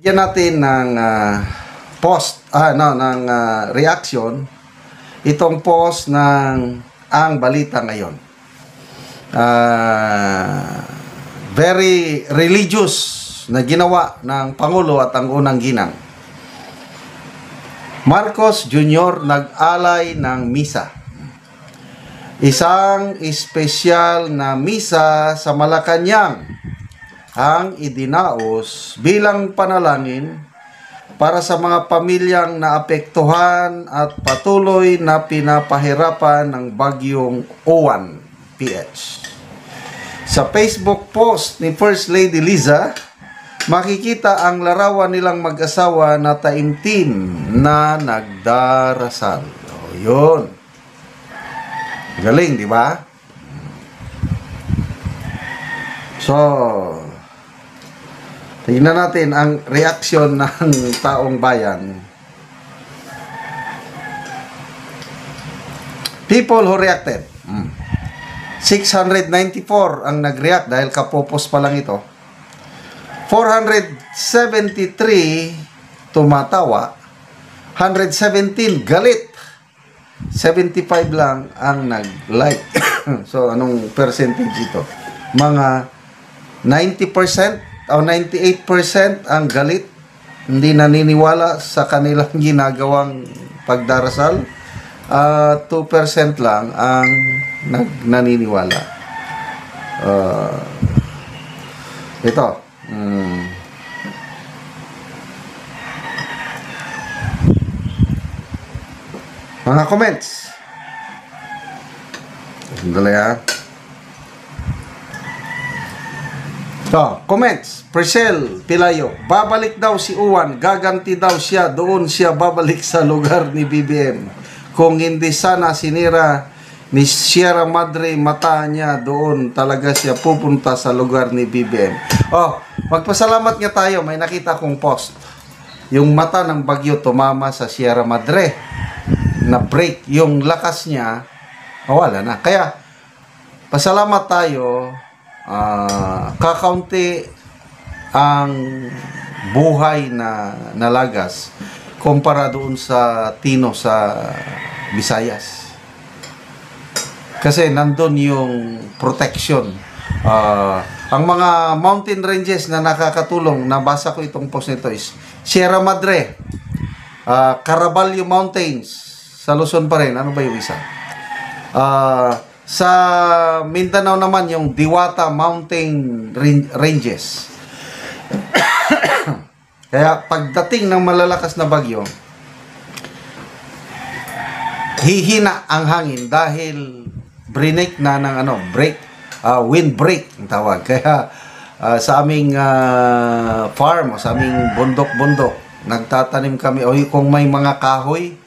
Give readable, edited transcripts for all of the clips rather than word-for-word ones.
Bigyan natin ng reaction itong post ng Ang Balita Ngayon. Very religious na ginawa ng Pangulo at ang unang ginang. Marcos Jr. nag-alay ng misa. Isang espesyal na misa sa Malacanang ang idinaos bilang panalangin para sa mga pamilyang naapektuhan at patuloy na pinapahirapan ng bagyong Uwan PH. Sa Facebook post ni First Lady Liza, makikita ang larawan nilang mag-asawa na taimtim na nagdarasal. O, yun. Galing, di ba? So, tingnan natin ang reaksyon ng taong bayan. People who reacted. 694 ang nag-react dahil kapopos pa lang ito. 473 tumatawa. 117 galit. 75 lang ang nag-like. So, anong percentage ito? Mga 90% o 98% ang galit, hindi naniniwala sa kanilang ginagawang pagdarasal. 2% lang ang naniniwala. Ito. Mga comments. Sandali ha. So, comments. Priscel Pilayo, babalik daw si Uwan, gaganti daw siya, doon siya babalik sa lugar ni BBM. Kung hindi sana sinira ni Sierra Madre mata niya, doon talaga siya pupunta sa lugar ni BBM. Oh, magpasalamat nga tayo, may nakita kong post. Yung mata ng bagyo tumama sa Sierra Madre. Na break yung lakas niya, wala na. Kaya, pasalamat tayo, kakaunti ang buhay na nalagas kumpara doon sa Tino sa Visayas. Kasi nandun yung protection. Ang mga mountain ranges na nakakatulong, nabasa ko itong post nito is Sierra Madre, Caraballo Mountains, sa Luzon pa rin. Ano ba yung isa? Sa Mindanao naman, yung Diwata Mountain Ranges. Kaya pagdating ng malalakas na bagyo, hihina ang hangin dahil break na ng wind break ang tawag. Kaya sa aming farm o sa aming bundok-bundok, nagtatanim kami, kung may mga kahoy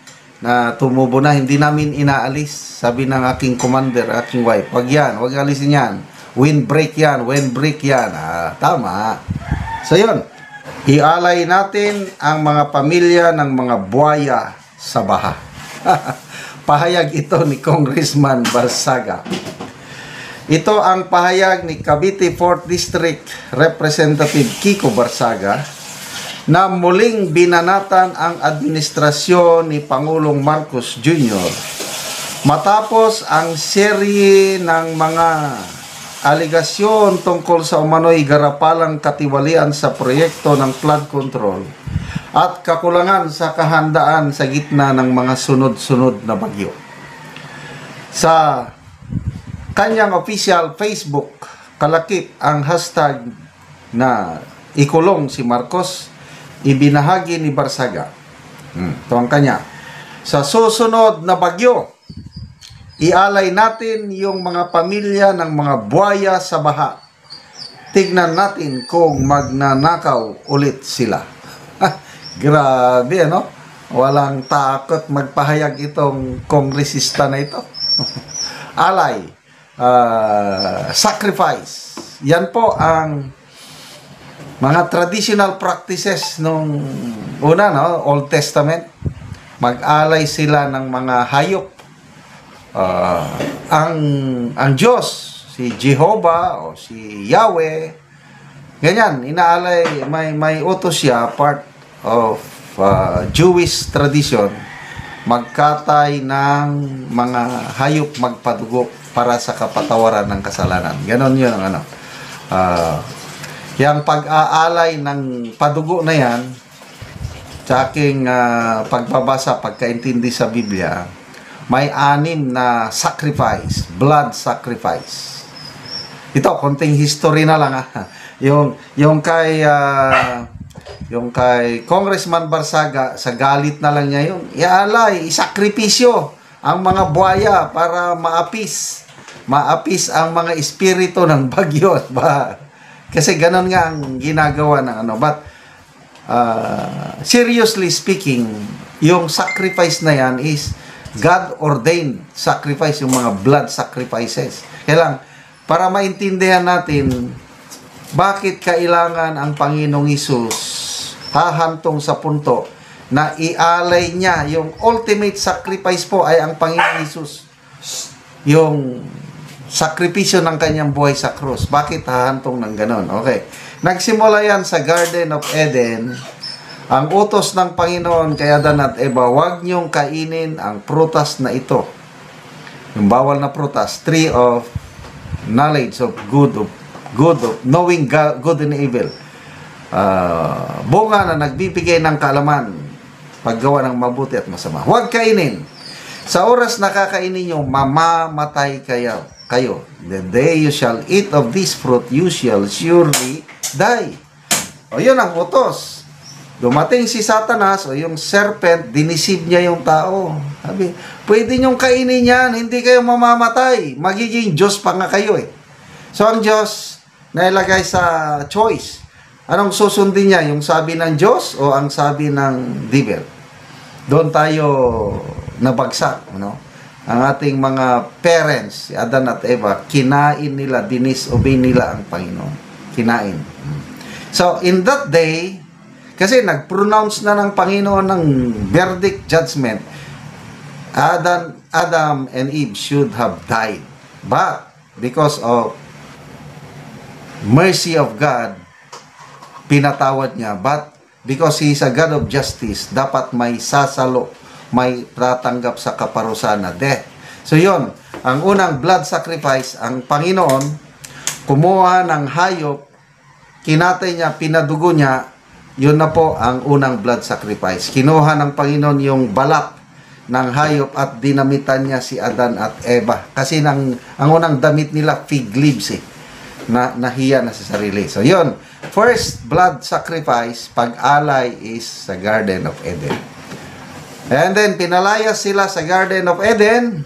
na tumubo na, hindi namin inaalis. Sabi ng aking commander, aking wife, wag alisin yan. Wind break yan. Tama. So yun, ialay natin ang mga pamilya ng mga buhaya sa baha. Pahayag ito ni Congressman Barsaga. Ito ang pahayag ni Cavite 4th District Representative Kiko Barsaga na muling binanatan ang administrasyon ni Pangulong Marcos Jr. matapos ang serye ng mga aligasyon tungkol sa umano'y garapalang katiwalian sa proyekto ng flood control at kakulangan sa kahandaan sa gitna ng mga sunod-sunod na bagyo. Sa kanyang official Facebook, kalakip ang hashtag na ikulong si Marcos. Ibinahagi ni Barsaga. Ito ang kanya. Sa susunod na bagyo, ialay natin yung mga pamilya ng mga buhaya sa baha. Tignan natin kung magnanakaw ulit sila. Grabe, no? Walang takot magpahayag itong kongresista na ito. Alay. Sacrifice. Yan po ang mga traditional practices nung una, no? Old Testament. Mag-alay sila ng mga hayop. Ang Diyos, si Jehovah o si Yahweh, Ganyan, inaalay, may utos siya, part of Jewish tradition, magkatay ng mga hayop magpadugo para sa kapatawaran ng kasalanan. Ganon yun ang ano. Yung pag-aalay ng padugo na yan, sa aking pagbabasa, pagkaintindi sa Biblia, may 6 na sacrifice, blood sacrifice. Ito, konting history na lang yung kay Congressman Barsaga, sa galit na lang niya yun, ialay, isakripisyo ang mga buhaya para maapis ang mga espiritu ng bagyo. Kasi ganon nga ang ginagawa ng ano. But seriously speaking, yung sacrifice na yan is God-ordained sacrifice, yung mga blood sacrifices. Kailang, para maintindihan natin, bakit kailangan ang Panginoong Hesus hahantong sa punto na ialay niya, yung ultimate sacrifice po ay ang Panginoong Hesus, yung sakripisyo ng kanyang buhay sa krus. Bakit hahantong ng ganon? Okay. Nagsimula yan sa Garden of Eden. Ang utos ng Panginoon kay Adan at Eva, huwag niyong kainin ang prutas na ito. Yung bawal na prutas, tree of knowledge of good, of knowing good and evil. Bunga na nagbibigay ng kaalaman, paggawa ng mabuti at masama. Huwag kainin. Sa oras na kakainin nyo, mamamatay kayo. The day you shall eat of this fruit, you shall surely die. O yun ang utos. Dumating si Satanas, o yung serpent, dinisib niya yung tao. Sabi, pwede nyong kainin yan, hindi kayo mamamatay. Magiging Diyos pa nga kayo eh. So ang Diyos, nailagay sa choice. Anong susundin niya? Yung sabi ng Diyos o ang sabi ng devil? Doon tayo nabagsak, no? Ang ating mga parents, si Adan at Eva, kinain nila, disobey nila ang Panginoon. Kinain. So, in that day, kasi nag-pronounce na ng Panginoon ng verdict, judgment, Adam and Eve should have died. But, because of mercy of God, pinatawad niya. But, because He is a God of justice, dapat may sasalo, may tatanggap sa kaparusahan na death. So yun, ang unang blood sacrifice, ang Panginoon kumuha ng hayop, kinatay niya, pinadugo niya, yun na po ang unang blood sacrifice. Kinuha ng Panginoon yung balat ng hayop at dinamitan niya si Adan at Eva. Kasi ang unang damit nila, fig leaves nahiya na sa sarili. So yun, first blood sacrifice, pag-alay is sa Garden of Eden. And then, pinalayas sila sa Garden of Eden.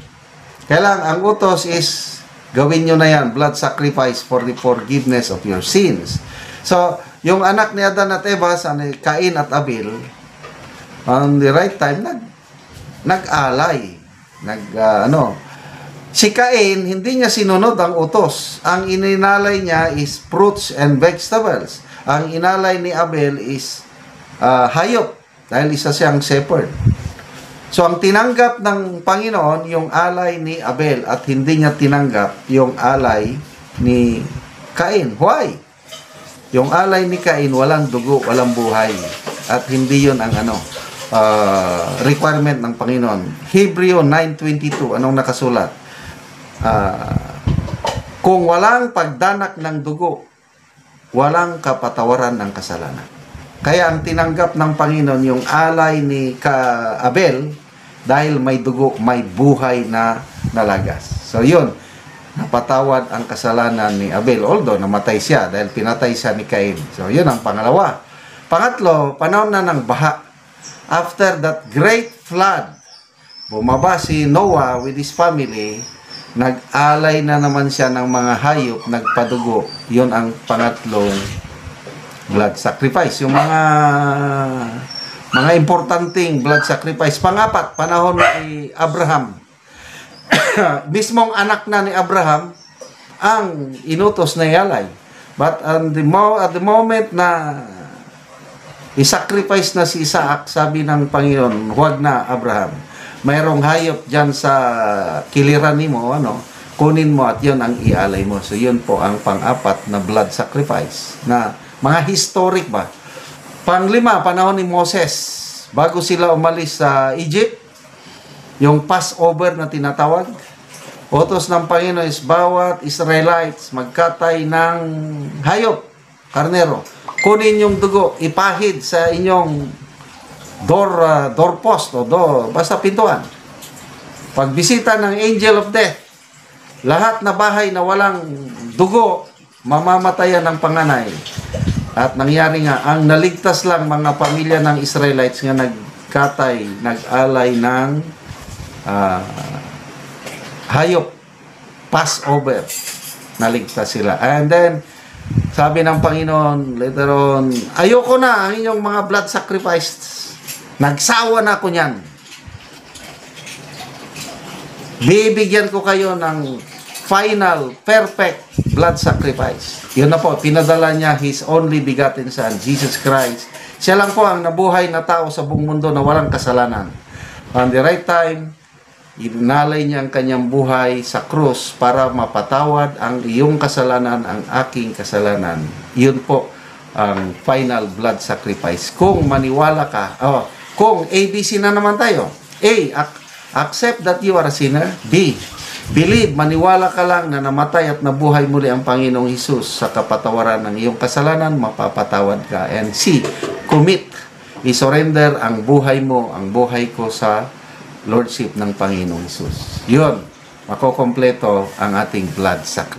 Kailang ang utos is, gawin nyo na yan, blood sacrifice for the forgiveness of your sins. So, yung anak ni Adan at Eva, Cain at Abel, on the right time, nag-alay. Si Cain, hindi niya sinunod ang utos. Ang ininalay niya is fruits and vegetables. Ang inalay ni Abel is hayop, dahil isa siyang shepherd. So, ang tinanggap ng Panginoon, yung alay ni Abel, at hindi niya tinanggap yung alay ni Cain. Why? Yung alay ni Cain, walang dugo, walang buhay. At hindi yun ang requirement ng Panginoon. Hebreo 9:22, anong nakasulat? Kung walang pagdanak ng dugo, walang kapatawaran ng kasalanan. Kaya ang tinanggap ng Panginoon yung alay ni Abel, dahil may dugo, may buhay na nalagas. So yun, napatawad ang kasalanan ni Abel, although namatay siya dahil pinatay siya ni Cain. So yun ang pangalawa. Pangatlo, panahon na ng baha. After that great flood, bumaba si Noah with his family, nag-alay na naman siya ng mga hayop, nagpadugo. Yun ang pangatlong blood sacrifice. Yung mga importanteng blood sacrifice. Pangapat, panahon ni Abraham. Mismong anak na ni Abraham ang inutos na ialay. But at the moment na i-sacrifice na si Isaac, sabi ng Panginoon, huwag na Abraham. Mayroong hayop dyan sa kiliran mo, kunin mo at yun ang ialay mo. So yun po ang pang-apat na blood sacrifice na Mga historic ba? Panglima, panahon ni Moses, bago sila umalis sa Egypt, yung Passover na tinatawag, utos ng Panginoon is bawat Israelites magkatay ng hayop, karnero. Kunin yung dugo, ipahid sa inyong doorpost o basta pintuan. Pagbisita ng angel of death, lahat na bahay na walang dugo, mamamatayan ng panganay. At nangyari nga, ang naligtas lang mga pamilya ng Israelites nga nagkatay, nag-alay ng hayop, Passover. Naligtas sila. And then, sabi ng Panginoon, later on, ayoko na ang inyong mga blood sacrifice. Nagsawa na ako niyan. Bibigyan ko kayo ng final, perfect blood sacrifice. Yun na po, pinadala niya His only begotten Son, Jesus Christ. Siya lang po ang nabuhay na tao sa buong mundo na walang kasalanan. On the right time, inalay niya ang kanyang buhay sa krus para mapatawad ang iyong kasalanan, ang aking kasalanan. Yun po ang final blood sacrifice. Kung maniwala ka, kung ABC na naman tayo. A, accept that you are a sinner. B, believe, maniwala ka lang na namatay at nabuhay muli ang Panginoong Hesus sa kapatawaran ng iyong kasalanan, mapapatawad ka. And C, commit, isurrender ang buhay mo, ang buhay ko sa Lordship ng Panginoong Hesus. Yun, makokompleto ang ating blood sacrifice.